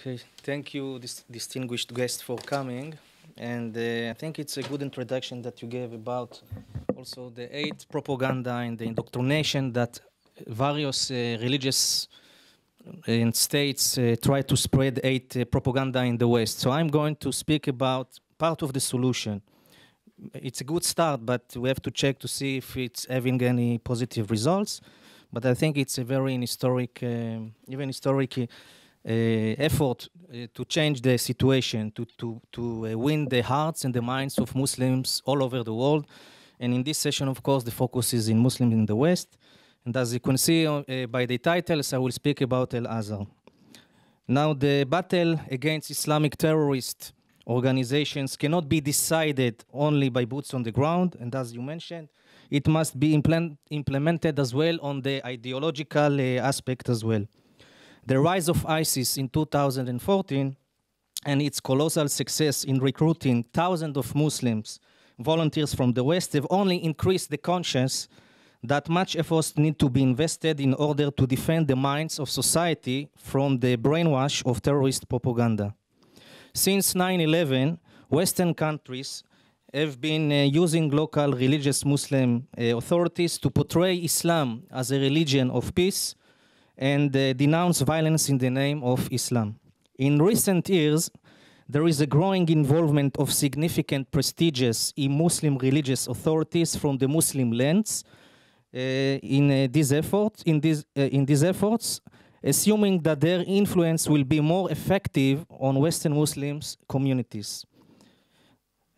Okay, thank you, distinguished guest, for coming. And I think it's a good introduction that you gave about also the hate propaganda and the indoctrination that various religious states try to spread hate propaganda in the West. So I'm going to speak about part of the solution. It's a good start, but we have to check to see if it's having any positive results. But I think it's a very historic, even historic effort to change the situation, to win the hearts and the minds of Muslims all over the world. And in this session, of course, the focus is in Muslims in the West. And as you can see by the titles, I will speak about Al-Azhar. Now, the battle against Islamic terrorist organizations cannot be decided only by boots on the ground. And as you mentioned, it must be implemented as well on the ideological aspect as well. The rise of ISIS in 2014 and its colossal success in recruiting thousands of Muslims volunteers from the West have only increased the conscience that much efforts need to be invested in order to defend the minds of society from the brainwash of terrorist propaganda. Since 9/11, Western countries have been using local religious Muslim authorities to portray Islam as a religion of peace and denounce violence in the name of Islam. In recent years, there is a growing involvement of significant prestigious Muslim religious authorities from the Muslim lands in these efforts, assuming that their influence will be more effective on Western Muslims communities.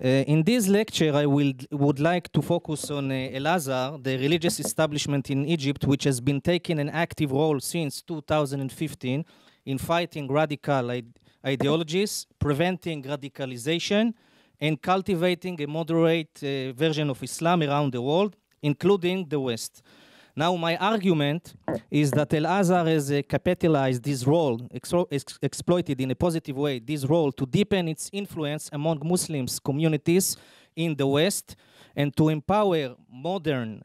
In this lecture, I would like to focus on Al-Azhar, the religious establishment in Egypt, which has been taking an active role since 2015 in fighting radical ideologies, preventing radicalization, and cultivating a moderate version of Islam around the world, including the West. Now, my argument is that Al-Azhar has capitalized this role, exploited in a positive way, this role to deepen its influence among Muslims communities in the West and to empower moderate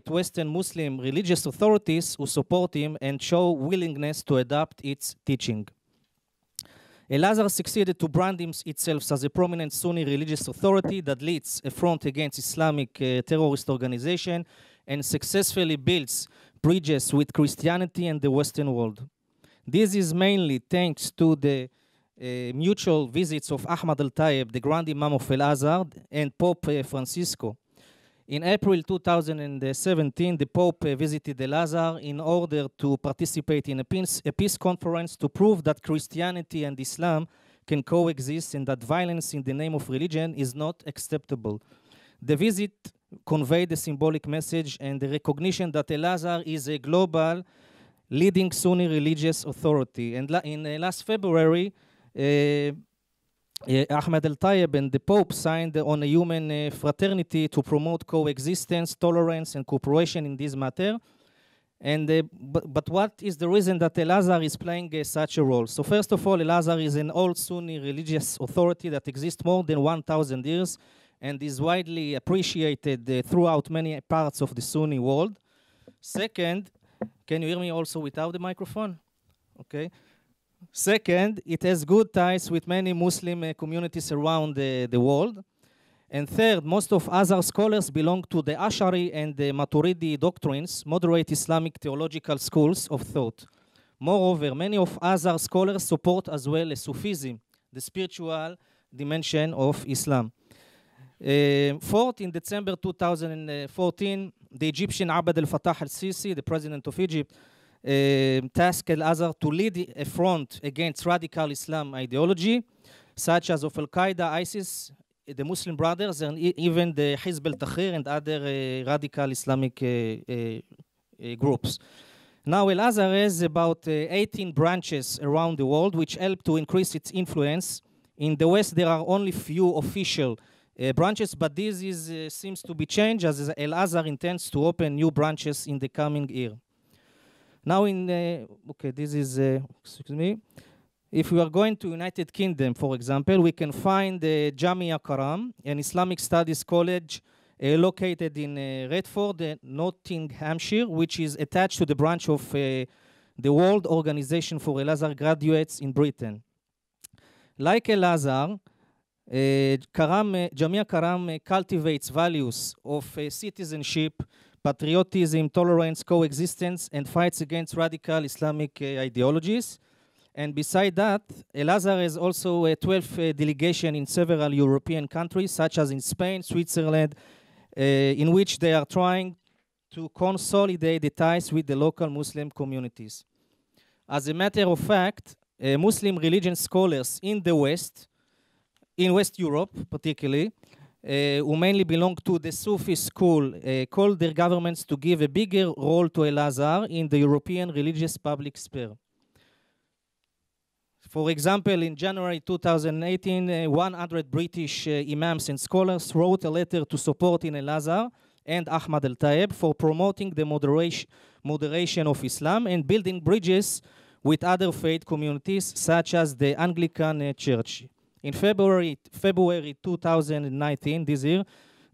Western Muslim religious authorities who support him and show willingness to adopt its teaching. Al-Azhar succeeded to brand itself as a prominent Sunni religious authority that leads a front against Islamic terrorist organization and successfully builds bridges with Christianity and the Western world. This is mainly thanks to the mutual visits of Ahmad al-Tayyib, the Grand Imam of Al-Azhar, and Pope Francisco. In April 2017, the Pope visited Al-Azhar in order to participate in a peace conference to prove that Christianity and Islam can coexist and that violence in the name of religion is not acceptable. The visit conveyed a symbolic message and the recognition that Al-Azhar is a global leading Sunni religious authority. And in last February, Ahmed al-Tayyib and the Pope signed on a human fraternity to promote coexistence, tolerance, and cooperation in this matter. And but what is the reason that Al-Azhar is playing such a role? So first of all, Al-Azhar is an old Sunni religious authority that exists more than 1,000 years and is widely appreciated throughout many parts of the Sunni world. Second, can you hear me also without the microphone? Okay. Second, it has good ties with many Muslim communities around the world. And third, most of Azhar scholars belong to the Ash'ari and the Maturidi doctrines, moderate Islamic theological schools of thought. Moreover, many of Azhar scholars support as well as Sufism, the spiritual dimension of Islam. Fourth, in December 2014, the Egyptian Abd al-Fattah al-Sisi, the president of Egypt, tasked Al-Azhar to lead a front against radical Islam ideology, such as of Al-Qaeda, ISIS, the Muslim Brothers, and even the Hizb al-Tahrir and other radical Islamic groups. Now, Al-Azhar has about 18 branches around the world, which help to increase its influence. In the West, there are only few official branches, but this seems to be changed as Al-Azhar intends to open new branches in the coming year. Now, okay, this is, excuse me. If we are going to United Kingdom, for example, we can find the Jamia Karam, an Islamic Studies college located in Retford, Nottinghamshire, which is attached to the branch of the World Organization for Al-Azhar Graduates in Britain. Like Al-Azhar, Jamia Karam cultivates values of citizenship, patriotism, tolerance, coexistence, and fights against radical Islamic ideologies. And beside that, Al-Azhar has also a 12 delegation in several European countries, such as in Spain, Switzerland, in which they are trying to consolidate the ties with the local Muslim communities. As a matter of fact, Muslim religion scholars in the West, in West Europe particularly, who mainly belong to the Sufi school, call their governments to give a bigger role to Al-Azhar in the European religious public sphere. For example, in January 2018, 100 British imams and scholars wrote a letter to supporting Al-Azhar and Ahmad al-Tayeb for promoting the moderation of Islam and building bridges with other faith communities, such as the Anglican Church. In February 2019, this year,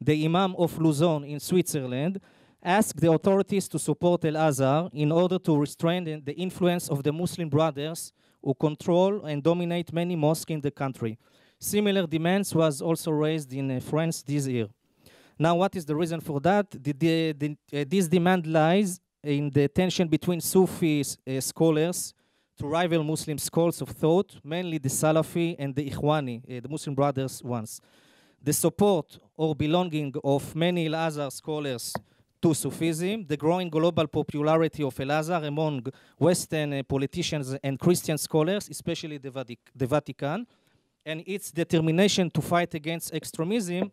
the Imam of Luzon in Switzerland asked the authorities to support Al-Azhar in order to restrain the influence of the Muslim Brothers who control and dominate many mosques in the country. Similar demands was also raised in France this year. Now, what is the reason for that? This demand lies in the tension between Sufi scholars to rival Muslim schools of thought, mainly the Salafi and the Ikhwani, the Muslim Brothers ones. The support or belonging of many Al-Azhar scholars to Sufism, the growing global popularity of Al-Azhar among Western politicians and Christian scholars, especially the Vatican, and its determination to fight against extremism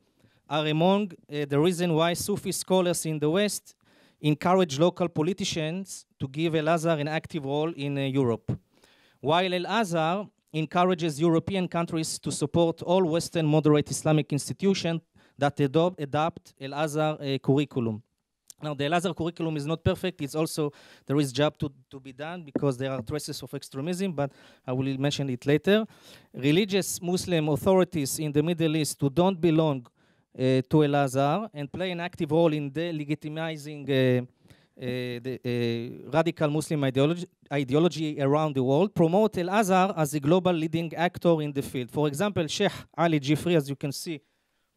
are among the reason why Sufi scholars in the West encourage local politicians to give Al-Azhar an active role in Europe. While Al-Azhar encourages European countries to support all Western moderate Islamic institutions that adopt Al-Azhar curriculum. Now, the Al-Azhar curriculum is not perfect. It's also, there is job to be done because there are traces of extremism, but I will mention it later. Religious Muslim authorities in the Middle East who don't belong to Al-Azhar and play an active role in delegitimizing the radical Muslim ideology around the world, promote Al-Azhar as a global leading actor in the field. For example, Sheikh Ali Jifri, as you can see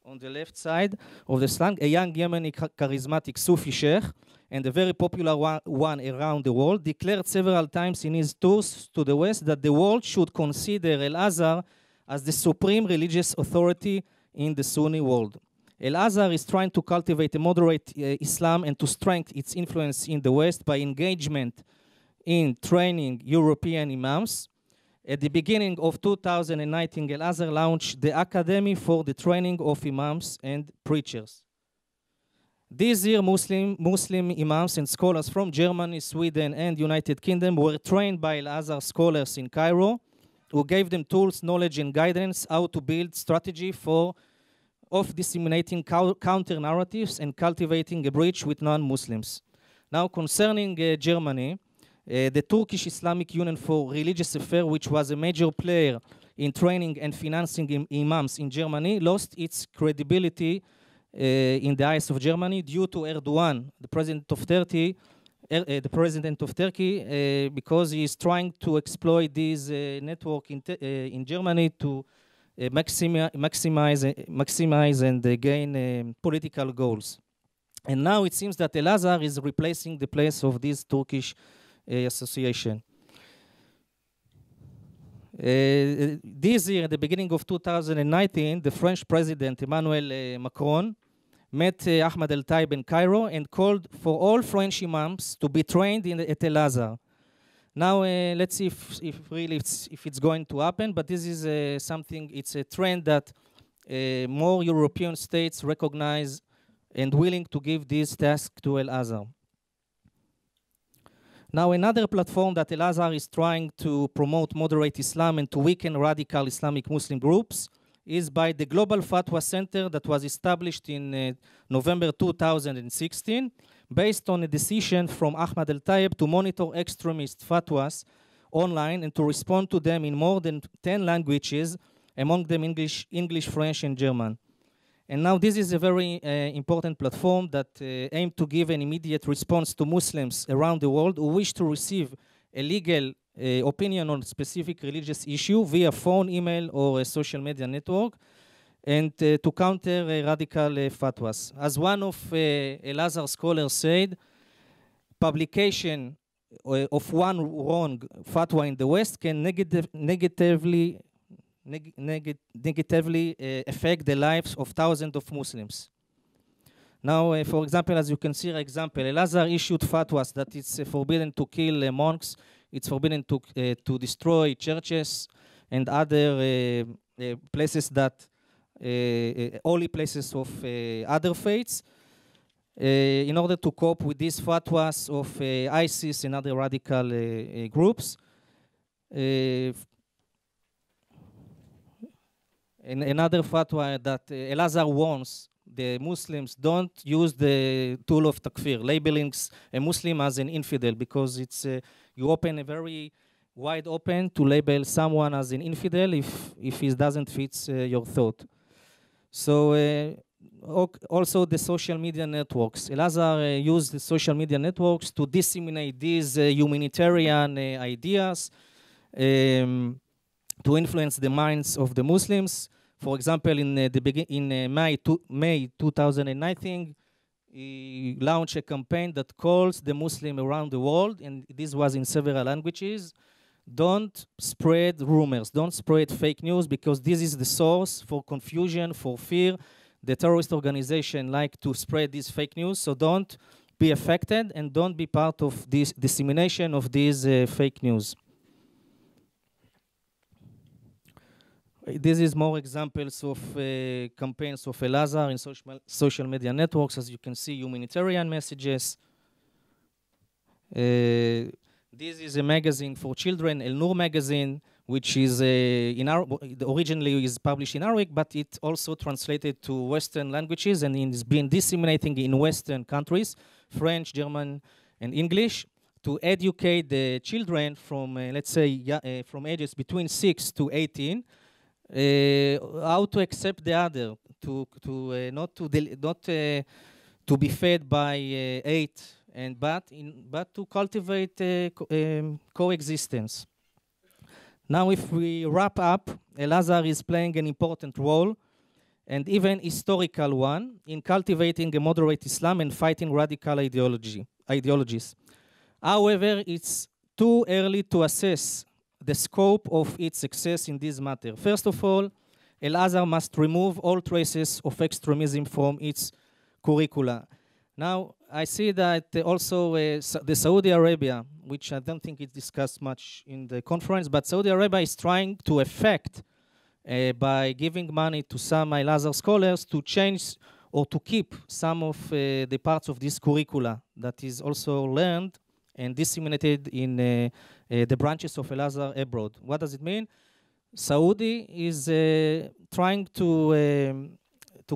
on the left side of the slide, a young Yemeni charismatic Sufi sheikh and a very popular one around the world, declared several times in his tours to the West that the world should consider Al-Azhar as the supreme religious authority in the Sunni world. Al-Azhar is trying to cultivate a moderate Islam and to strengthen its influence in the West by engagement in training European imams. At the beginning of 2019, Al-Azhar launched the Academy for the Training of Imams and Preachers. This year, Muslim imams and scholars from Germany, Sweden, and United Kingdom were trained by Al-Azhar scholars in Cairo, who gave them tools, knowledge, and guidance how to build strategy of disseminating counter-narratives and cultivating a bridge with non-Muslims. Now, concerning Germany, the Turkish Islamic Union for Religious Affairs, which was a major player in training and financing imams in Germany, lost its credibility in the eyes of Germany due to Erdogan, the president of Turkey, because he is trying to exploit this network in Germany to maximize and gain political goals. And now it seems that Al-Azhar is replacing the place of this Turkish association. This year, at the beginning of 2019, the French President Emmanuel Macron met Ahmad al-Tayeb in Cairo and called for all French imams to be trained at Al-Azhar. Now, let's see if it's going to happen, but this is it's a trend that more European states recognize and willing to give this task to Al-Azhar. Now, another platform that Al-Azhar is trying to promote moderate Islam and to weaken radical Islamic Muslim groups is by the Global Fatwa Center that was established in November 2016, based on a decision from Ahmad al-Tayeb to monitor extremist fatwas online and to respond to them in more than 10 languages, among them English, French, and German. And now this is a very important platform that aims to give an immediate response to Muslims around the world who wish to receive a legal opinion on specific religious issue via phone, email, or a social media network, and to counter radical fatwas. As one of Al-Azhar scholars said, publication of one wrong fatwa in the West can negatively affect the lives of thousands of Muslims. Now, for example, as you can see, Al-Azhar issued fatwas that it's forbidden to kill monks, it's forbidden to destroy churches and other places that, holy places of other faiths, in order to cope with these fatwas of ISIS and other radical groups. Another fatwa that Al-Azhar warns the Muslims don't use the tool of takfir, labeling a Muslim as an infidel, because it's you open a very wide open to label someone as an infidel if he doesn't fit your thought. So also the social media networks. Al-Azhar used the social media networks to disseminate these humanitarian ideas, to influence the minds of the Muslims. For example, in May 2019, he launched a campaign that calls the Muslim around the world, and this was in several languages. Don't spread rumors, don't spread fake news, because this is the source for confusion, for fear. The terrorist organization like to spread this fake news, so don't be affected and don't be part of this dissemination of these fake news. This is more examples of campaigns of Al-Azhar in social media networks. As you can see, humanitarian messages. This is a magazine for children, El Nur magazine, which is originally is published in Arabic, but it also translated to Western languages and is being disseminating in Western countries, French, German, and English, to educate the children from, let's say, from ages between 6 to 18, how to accept the other, not to be fed by hate, but to cultivate coexistence. Now, if we wrap up, Al-Azhar is playing an important role, and even historical one, in cultivating a moderate Islam and fighting radical ideologies. However, it's too early to assess the scope of its success in this matter. First of all, Al-Azhar must remove all traces of extremism from its curricula. Now, I see that also the Saudi Arabia, which I don't think is discussed much in the conference, but Saudi Arabia is trying to affect, by giving money to some Al-Azhar scholars, to change or to keep some of the parts of this curricula that is also learned and disseminated in the branches of Al-Azhar abroad. What does it mean? Saudi is trying to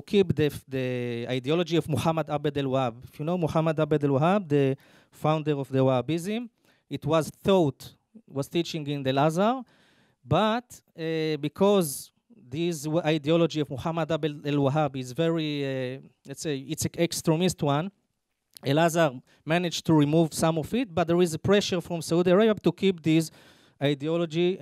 keep the ideology of Muhammad Abd al-Wahhab. If you know Muhammad Abd al-Wahhab, the founder of the Wahhabism, it was teaching in the Al-Azhar, but because this ideology of Muhammad Abd al-Wahhab is very, let's say, it's an extremist one, Al-Azhar managed to remove some of it, but there is a pressure from Saudi Arabia to keep this ideology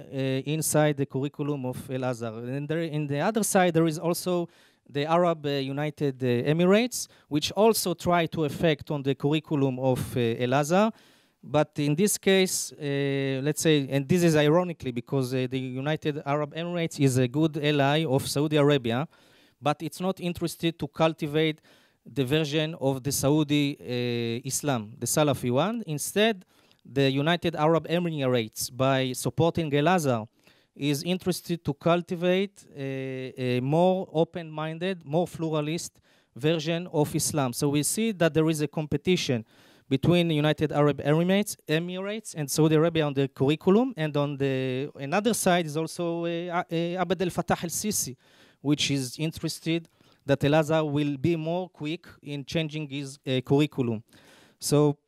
inside the curriculum of Al-Azhar. And in the other side, there is also the Arab United Emirates, which also try to affect on the curriculum of Al-Azhar. But in this case, let's say, and this is ironically because the United Arab Emirates is a good ally of Saudi Arabia, but it's not interested to cultivate the version of the Saudi Islam, the Salafi one. Instead, the United Arab Emirates, by supporting Al-Azhar, is interested to cultivate a more open-minded, more pluralist version of Islam. So we see that there is a competition between the United Arab Emirates and Saudi Arabia on the curriculum, and on the another side is also Abd al-Fattah al-Sisi, which is interested that Al-Azhar will be more quick in changing his curriculum. So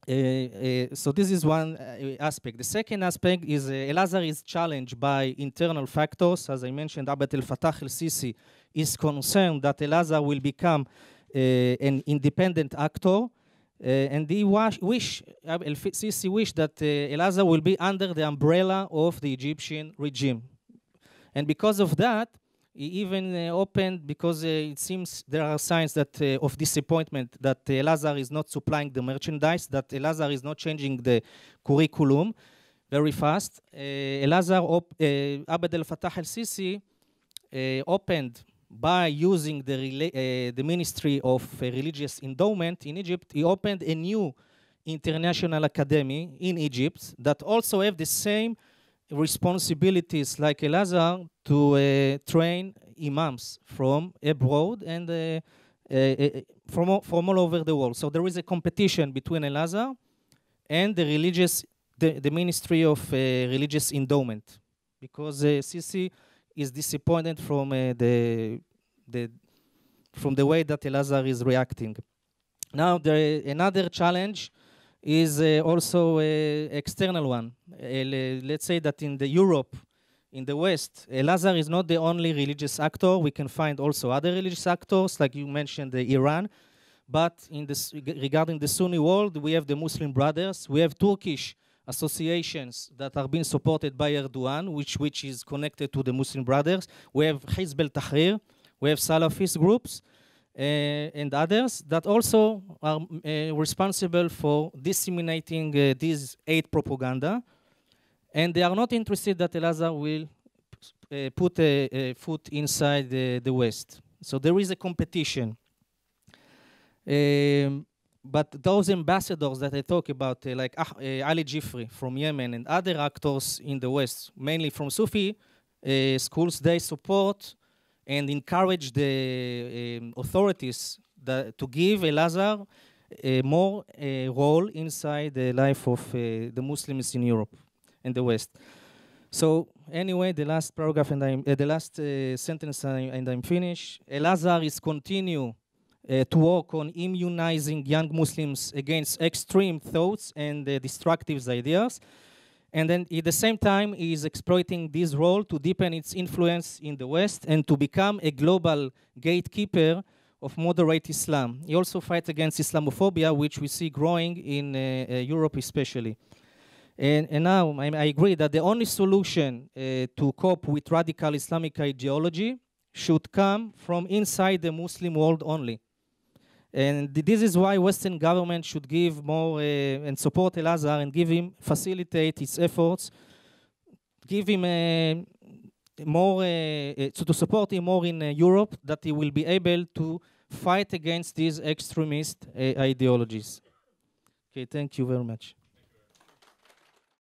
this is one aspect. The second aspect is Al-Azhar is challenged by internal factors. As I mentioned, Abd al-Fattah al-Sisi is concerned that Al-Azhar will become an independent actor, And he Sisi wished that El-Azhar will be under the umbrella of the Egyptian regime. And because of that, he even opened, because it seems there are signs that of disappointment that El-Azhar is not supplying the merchandise, that El-Azhar is not changing the curriculum very fast. El-Azhar, Abd el-Fattah el-Sisi opened by using the Ministry of Religious Endowment in Egypt. He opened a new international academy in Egypt that also have the same responsibilities like El-Azhar to train imams from abroad and from all over the world. So there is a competition between El-Azhar and the Ministry of Religious Endowment, because Sisi is disappointed from the way that El-Azhar is reacting. Now, another challenge is also an external one. Let's say that in Europe, in the West, El-Azhar is not the only religious actor. We can find also other religious actors, like you mentioned, Iran. But regarding the Sunni world, we have the Muslim Brothers. We have Turkish associations that are being supported by Erdogan, which is connected to the Muslim Brothers. We have Hizb al-Tahrir. We have Salafist groups. And others that also are responsible for disseminating these hate propaganda, and they are not interested that El-Azhar will put a foot inside the West. So there is a competition. But those ambassadors that I talk about, like Ali Jifri from Yemen and other actors in the West, mainly from Sufi schools, they support and encourage the authorities to give El-Azhar more role inside the life of the Muslims in Europe and the West. So anyway, the last paragraph and the last sentence and I'm finished. El-Azhar is continue to work on immunizing young Muslims against extreme thoughts and destructive ideas. And then at the same time, he is exploiting this role to deepen its influence in the West and to become a global gatekeeper of moderate Islam. He also fights against Islamophobia, which we see growing in Europe especially. And now I agree that the only solution to cope with radical Islamic ideology should come from inside the Muslim world only. And this is why Western government should give more and support El-Azhar and facilitate its efforts, give him more, to support him more in Europe, that he will be able to fight against these extremist ideologies. Okay, thank you very much.